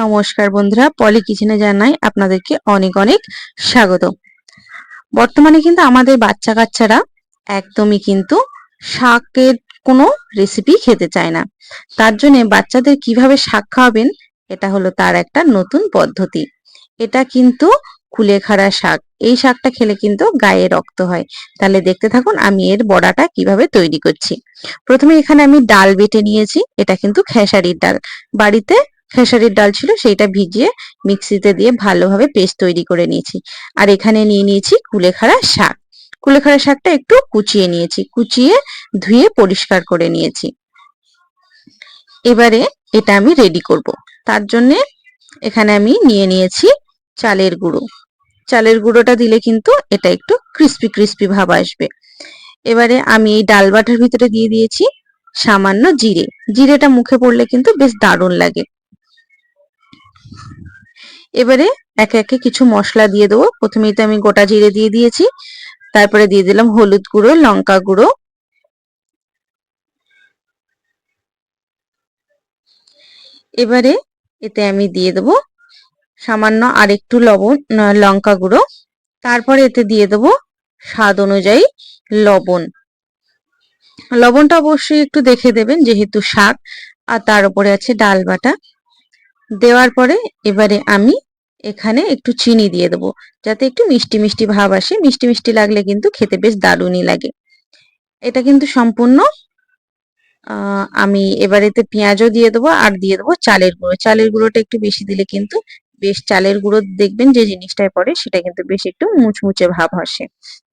নমস্কার বন্ধুরা, পলি কিচেনে জানাই আপনাদেরকে অনেক অনেক স্বাগত। বর্তমানে কিন্তু আমাদের বাচ্চা কাচ্চারা একদমই কিন্তু শাকের কোনো রেসিপি খেতে চায় না। তার জন্য বাচ্চাদের কিভাবে শাক খাওয়াবেন, এটা হলো তার একটা নতুন পদ্ধতি। এটা কিন্তু কুলেখাড়া শাক। এই শাকটা খেলে কিন্তু গায়ে রক্ত হয়। তাহলে দেখতে থাকুন আমি এর বড়াটা কিভাবে তৈরি করছি। প্রথমে এখানে আমি ডাল বেটে নিয়েছি। এটা কিন্তু খেসারির ডাল। বাড়িতে খেসারির ডাল ছিল, সেইটা ভিজিয়ে মিক্সিতে দিয়ে ভালোভাবে পেস্ট তৈরি করে নিয়েছি। আর এখানে নিয়ে নিয়েছি কুলেখাড়া শাক। কুলেখাড়া শাকটা একটু কুচিয়ে নিয়েছি, কুচিয়ে ধুয়ে পরিষ্কার করে নিয়েছি। এবারে এটা আমি রেডি করব। তার জন্য এখানে আমি নিয়ে নিয়েছি চালের গুঁড়ো। চালের গুঁড়োটা দিলে কিন্তু এটা একটু ক্রিস্পি ক্রিস্পি ভাব আসবে। এবারে আমি এই ডাল বাটার ভিতরে দিয়ে দিয়েছি সামান্য জিরে। জিরেটা মুখে পড়লে কিন্তু বেশ দারুণ লাগে। এবারে একে একে কিছু মশলা দিয়ে দেবো। প্রথমেই তো আমি গোটা জিরে দিয়ে দিয়েছি, তারপরে দিয়ে দিলাম হলুদ গুঁড়ো, লঙ্কা গুঁড়ো, এবারে এতে আমি দিয়ে দেবো সামান্য আরেকটু লঙ্কা গুঁড়ো, তারপরে এতে দিয়ে দেবো স্বাদ অনুযায়ী লবণ। লবণটা অবশ্যই একটু দেখে দেবেন, যেহেতু শাক আর তার উপরে আছে ডাল বাটা। দেওয়ার পরে এবারে আমি এখানে একটু চিনি দিয়ে দেবো, যাতে একটু মিষ্টি মিষ্টি ভাব আসে। মিষ্টি মিষ্টি লাগলে কিন্তু খেতে বেশ দারুণই লাগে। এটা কিন্তু সম্পূর্ণ আমি এবার এতে পেঁয়াজও দিয়ে দেবো, আর দিয়ে দেবো চালের গুঁড়ো। চালের গুঁড়োটা একটু বেশি দিলে কিন্তু বেশ, চালের গুঁড়ো দেখবেন যে জিনিসটায় পড়ে সেটা কিন্তু বেশ একটু মুচমুচে ভাব আসে,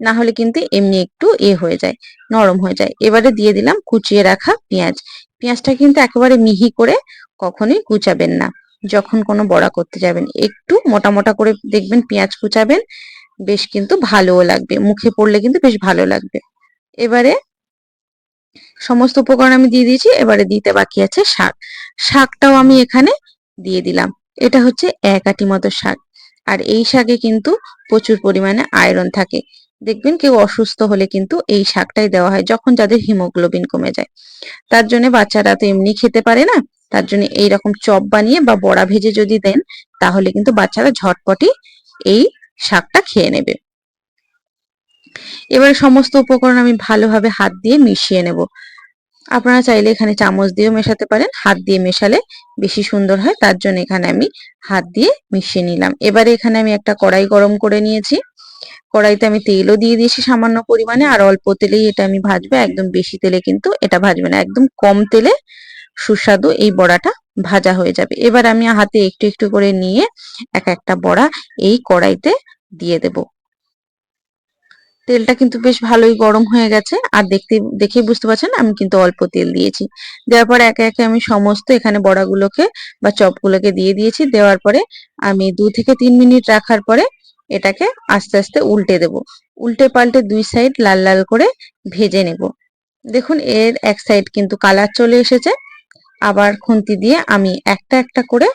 না হলে কিন্তু এমনি একটু হয়ে যায়, নরম হয়ে যায়। এবারে দিয়ে দিলাম কুচিয়ে রাখা পেঁয়াজ। পেঁয়াজটা কিন্তু একেবারে মিহি করে কখনোই কুচাবেন না। যখন কোনো বড়া করতে যাবেন একটু মোটা মোটা করে দেখবেন পেঁয়াজ কুচাবেন, বেশ কিন্তু ভালোও লাগবে, মুখে পড়লে কিন্তু বেশ ভালো লাগবে। এবারে সমস্ত উপকরণ আমি দিয়ে দিয়েছি। এবারে দিতে বাকি আছে শাক। শাকটাও আমি এখানে দিয়ে দিলাম। এটা হচ্ছে এক আঁটি মতো শাক। আর এই শাকে কিন্তু প্রচুর পরিমাণে আয়রন থাকে। দেখবেন কেউ অসুস্থ হলে কিন্তু এই শাকটাই দেওয়া হয়, যখন যাদের হিমোগ্লোবিন কমে যায়। তার জন্য বাচ্চারা তো এমনি খেতে পারে না, তার জন্য এইরকম চপ বানিয়ে বা বড়া ভেজে যদি দেন, তাহলে কিন্তু বাচ্চারা ঝটপটি এই শাকটা খেয়ে নেবে। এবারে সমস্ত উপকরণ আমি ভালোভাবে হাত দিয়ে মিশিয়ে নেব। আপনারা চাইলে এখানে চামচ দিয়েও মেশাতে পারেন, হাত দিয়ে মেশালে বেশি সুন্দর হয়, তার জন্য এখানে আমি হাত দিয়ে মিশিয়ে নিলাম। এবারে এখানে আমি একটা কড়াই গরম করে নিয়েছি। কড়াইতে আমি তেলও দিয়ে দিয়েছি সামান্য পরিমাণে, আর অল্প তেলেই এটা আমি ভাজবো। একদম বেশি তেলে কিন্তু এটা ভাজবে না, একদম কম তেলে সুস্বাদু এই বড়াটা ভাজা হয়ে যাবে। এবার আমি হাতে একটু একটু করে নিয়ে এক একটা বড়া এই কড়াইতে দিয়ে দেবো। তেলটা কিন্তু বেশ ভালোই গরম হয়ে গেছে, আর দেখেই বুঝতে পারছেন আমি কিন্তু অল্প তেল দিয়েছি। দেওয়ার পরে একে একে আমি সমস্ত এখানে বড়াগুলোকে বা চপগুলোকে দিয়ে দিয়েছি। দেওয়ার পরে আমি 2 থেকে 3 মিনিট রাখার পরে এটাকে আস্তে আস্তে উল্টে দেব। উল্টে পাল্টে দুই সাইড লাল লাল করে ভেজে নেব। দেখুন এর এক সাইড কিন্তু কালার চলে এসেছে। আবার খুন্তি দিয়ে আমি একটা একটা করে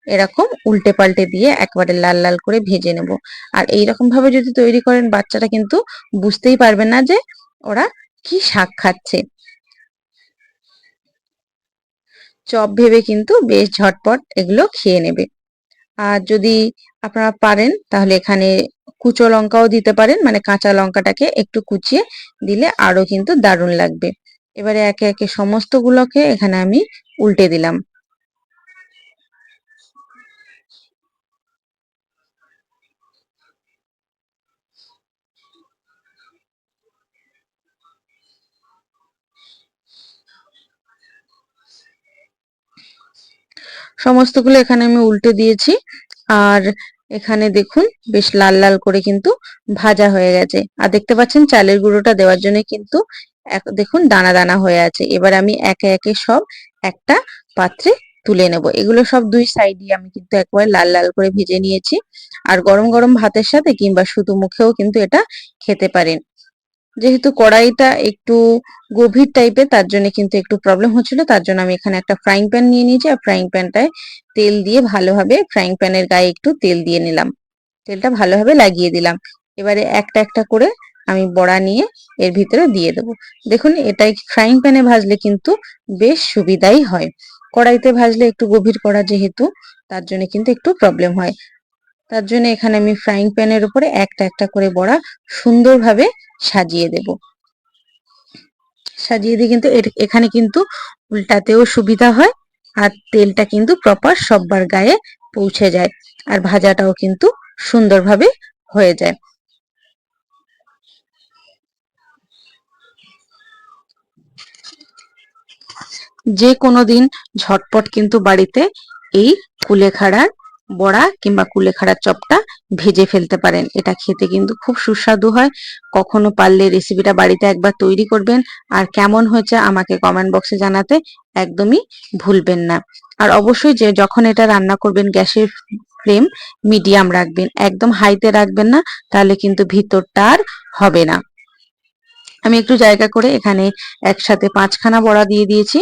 এরকম উল্টে পাল্টে দিয়ে একবারে লাল লাল করে ভেজে নেব। আর এইরকম ভাবে যদি তৈরি করেন, বাচ্চারা কিন্তু বুঝতেই পারবে না যে ওরা কি শাক খাচ্ছে। চপ ভেবে কিন্তু বেশ ঝটপট এগুলো খেয়ে নেবে। আর যদি আপনারা পারেন তাহলে এখানে কুচো লঙ্কাও দিতে পারেন, মানে কাঁচা লঙ্কাটাকে একটু কুচিয়ে দিলে আরো কিন্তু দারুণ লাগবে। এবারে একে একে সমস্তগুলোকে এখানে আমি উল্টে দিলাম। সমস্তগুলো এখানে আমি উল্টে দিয়েছি। আর এখানে দেখুন বেশ লাল লাল করে কিন্তু ভাজা হয়ে গেছে। আর দেখতে পাচ্ছেন চালের গুঁড়োটা দেওয়ার জন্য কিন্তু দেখুন দানা দানা হয়ে আছে। এবার আমি একে একে সব একটা পাত্রে তুলে নেব। এগুলো সব দুই সাইডই আমি কিন্তু একবার লাল লাল করে ভেজে নিয়েছি। আর গরম গরম ভাতের সাথে কিংবা শুধু মুখেও কিন্তু এটা খেতে পারেন। যেহেতু কড়াইটা একটু গভীর টাইপের, তার জন্য কিন্তু একটু প্রবলেম হচ্ছিল। তার জন্য আমি এখানে একটা ফ্রাইং প্যান নিয়ে নিয়েছি, আর ফ্রাইং প্যানটায় তেল দিয়ে ভালোভাবে ফ্রাইং প্যানের গায়ে একটু তেল দিয়ে নিলাম। তেলটা ভালোভাবে লাগিয়ে দিলাম। এবারে একটা একটা করে আমি বড়া নিয়ে এর ভিতরে দিয়ে দেবো। দেখুন এটাই ফ্রাইং প্যানে ভাজলে কিন্তু বেশ সুবিধাই হয়। কড়াইতে ভাজলে একটু গভীর কড়া যেহেতু, তার জন্য কিন্তু একটু প্রবলেম হয়। তার জন্য এখানে আমি ফ্রাইং প্যানের উপরে একটা একটা করে বড়া সুন্দরভাবে সাজিয়ে দেব। সাজিয়ে দিয়ে কিন্তু এখানে কিন্তু উল্টাতেও সুবিধা হয়, আর তেলটা কিন্তু প্রপার সববার গায়ে পৌঁছে যায়, আর ভাজাটাও কিন্তু সুন্দরভাবে হয়ে যায়। যে কোনো দিন ঝটপট কিন্তু বাড়িতে এই কুলেখাড়ার বড়া কিংবা কুলেখাড়ার চপটা ভেজে ফেলতে পারেন। এটা খেতে কিন্তু খুব সুস্বাদু হয়। কখনো পারলে রেসিপিটা বাড়িতে একবার তৈরি করবেন, আর কেমন হয়েছে আমাকে কমেন্ট বক্সে জানাতে একদমই ভুলবেন না। আর অবশ্যই যে যখন এটা রান্না করবেন গ্যাসের ফ্লেম মিডিয়াম রাখবেন, একদম হাইতে রাখবেন না, তাহলে কিন্তু ভিতরটা আর হবে না। আমি একটু জায়গা করে এখানে একসাথে 5খানা বড়া দিয়ে দিয়েছি।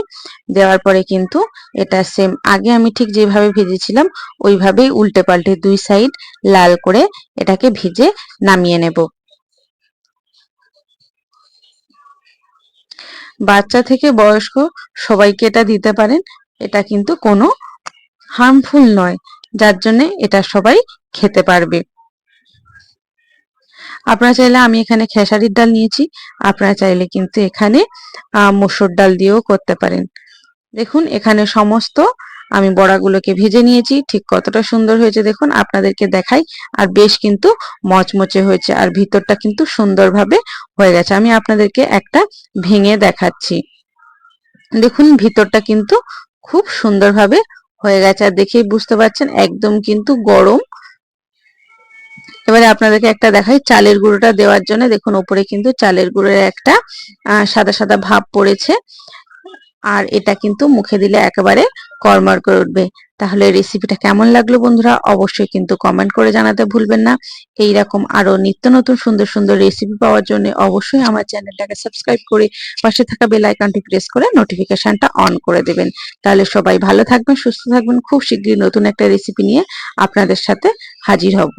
দেওয়ার পরে কিন্তু এটা সেম আগে আমি ঠিক যেভাবে ভেজেছিলাম ওইভাবেই উল্টে পাল্টে 2 সাইড লাল করে এটাকে ভেজে নামিয়ে নেব। বাচ্চা থেকে বয়স্ক সবাইকে এটা দিতে পারেন। এটা কিন্তু কোনো হার্মফুল নয়, যার জন্য এটা সবাই খেতে পারবে। আপনারা চাইলে, আমি এখানে খেসারির ডাল নিয়েছি, আপনারা চাইলে কিন্তু এখানে মসুর ডাল দিয়েও করতে পারেন। দেখুন এখানে সমস্ত আমি বড়াগুলোকে ভেজে নিয়েছি, ঠিক কতটা সুন্দর হয়েছে দেখুন, আপনাদেরকে দেখাই। আর বেশ কিন্তু মচমচে হয়েছে, আর ভিতরটা কিন্তু সুন্দরভাবে হয়ে গেছে। আমি আপনাদেরকে একটা ভেঙে দেখাচ্ছি। দেখুন ভিতরটা কিন্তু খুব সুন্দরভাবে হয়ে গেছে, আর দেখেই বুঝতে পারছেন একদম কিন্তু গরম। এবারে আপনাদেরকে একটা দেখাই চালের গুঁড়োটা দেওয়ার জন্য। দেখুন ওপরে কিন্তু চালের গুঁড়োর একটা সাদা সাদা ভাব পড়েছে, আর এটা কিন্তু মুখে দিলে একেবারে কড়মড় করে উঠবে। তাহলে রেসিপিটা কেমন লাগলো বন্ধুরা, অবশ্যই কিন্তু কমেন্ট করে জানাতে ভুলবেন না। এইরকম আরো নিত্য নতুন সুন্দর সুন্দর রেসিপি পাওয়ার জন্য অবশ্যই আমার চ্যানেলটাকে সাবস্ক্রাইব করে পাশে থাকা বেল আইকনটি প্রেস করে নোটিফিকেশনটা অন করে দেবেন। তাহলে সবাই ভালো থাকবেন, সুস্থ থাকবেন। খুব শীঘ্রই নতুন একটা রেসিপি নিয়ে আপনাদের সাথে হাজির হব।